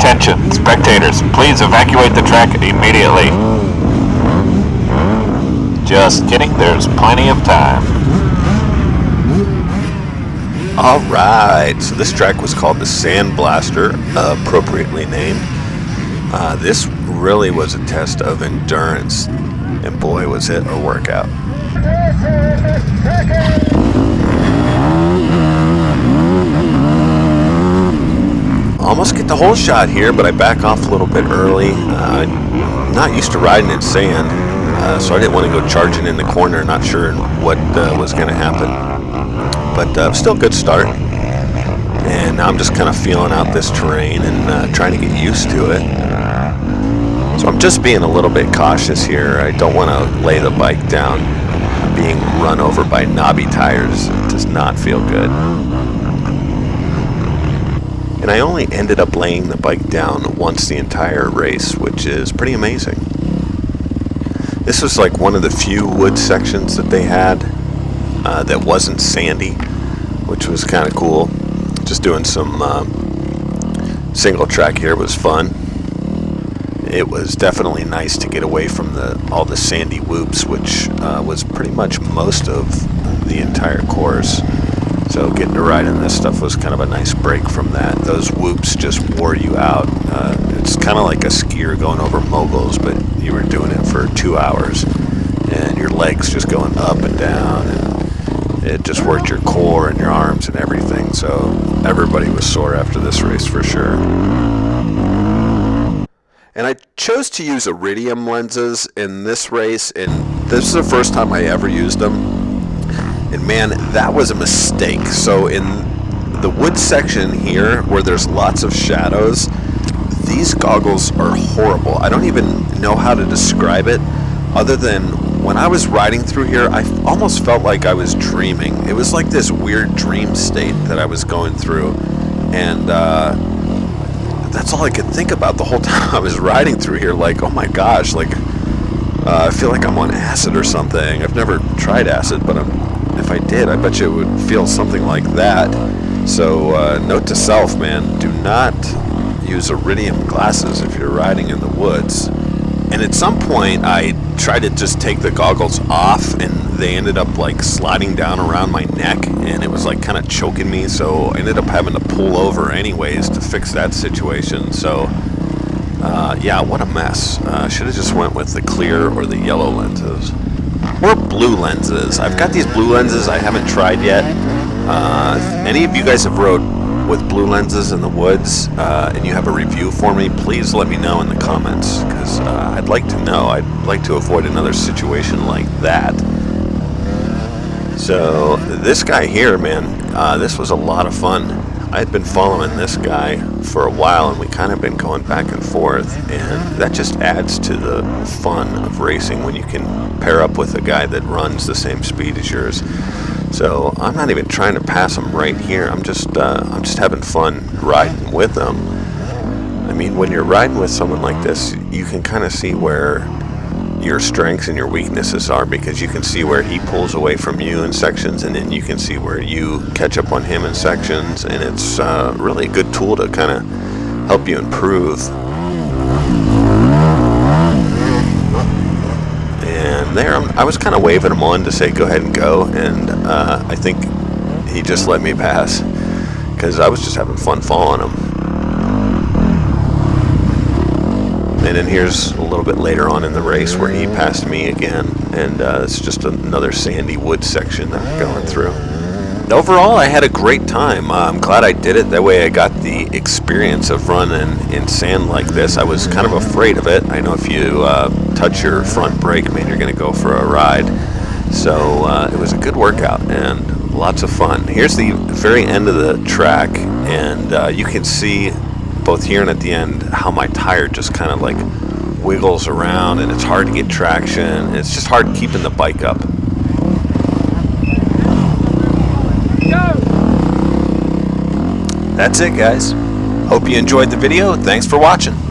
Attention, spectators, please evacuate the track immediately. Just kidding, there's plenty of time. Alright, so this track was called the Sandblaster, appropriately named. This really was a test of endurance, and boy was it a workout. Almost get the whole shot here, but I back off a little bit early. Not used to riding in sand, so I didn't want to go charging in the corner, not sure what was going to happen. But still good start. And now I'm just kind of feeling out this terrain and trying to get used to it. So I'm just being a little bit cautious here. I don't want to lay the bike down. Being run over by knobby tires does not feel good. And I only ended up laying the bike down once the entire race, which is pretty amazing. This was like one of the few wood sections that they had that wasn't sandy, which was kind of cool. Just doing some single track here was fun. It was definitely nice to get away from all the sandy whoops, which was pretty much most of the entire course. So getting to ride in this stuff was kind of a nice break from that. Those whoops just wore you out. It's kind of like a skier going over moguls, but you were doing it for 2 hours, and your legs just going up and down, and it just worked your core and your arms and everything. So everybody was sore after this race for sure. And I chose to use iridium lenses in this race, and this is the first time I ever used them. And man, that was a mistake. So in the wood section here, where there's lots of shadows, these goggles are horrible. I don't even know how to describe it, other than when I was riding through here, I almost felt like I was dreaming. It was like this weird dream state that I was going through. And that's all I could think about the whole time I was riding through here. Like, oh my gosh, like I feel like I'm on acid or something. I've never tried acid, but if I did, I bet you it would feel something like that. So note to self, man, do not use iridium glasses if you're riding in the woods. And at some point I tried to just take the goggles off, and they ended up like sliding down around my neck, and it was like kind of choking me, so I ended up having to pull over anyways to fix that situation. So yeah, what a mess. Should have just went with the clear or the yellow lenses. Or blue lenses. I've got these blue lenses I haven't tried yet. If any of you guys have rode with blue lenses in the woods and you have a review for me, please let me know in the comments, because I'd like to know. I'd like to avoid another situation like that. So this guy here, man, this was a lot of fun. I had been following this guy for a while, and we kind of been going back and forth, and that just adds to the fun of racing when you can pair up with a guy that runs the same speed as yours. So I'm not even trying to pass him right here. I'm just having fun riding with him. I mean, when you're riding with someone like this, you can kind of see where your strengths and your weaknesses are, because you can see where he pulls away from you in sections, and then you can see where you catch up on him in sections, and it's really a good tool to kind of help you improve. And there, I was kind of waving him on to say go ahead and go, and I think he just let me pass because I was just having fun following him. And then here's a little bit later on in the race where he passed me again, and it's just another sandy wood section that I'm going through. And overall, I had a great time. I'm glad I did it. That way I got the experience of running in sand like this. I was kind of afraid of it. I know if you touch your front brake, man, you're going to go for a ride. So it was a good workout and lots of fun. Here's the very end of the track, and you can see both here and at the end how my tire just kind of like wiggles around, and it's hard to get traction. It's just hard keeping the bike up. That's it, guys. Hope you enjoyed the video. Thanks for watching.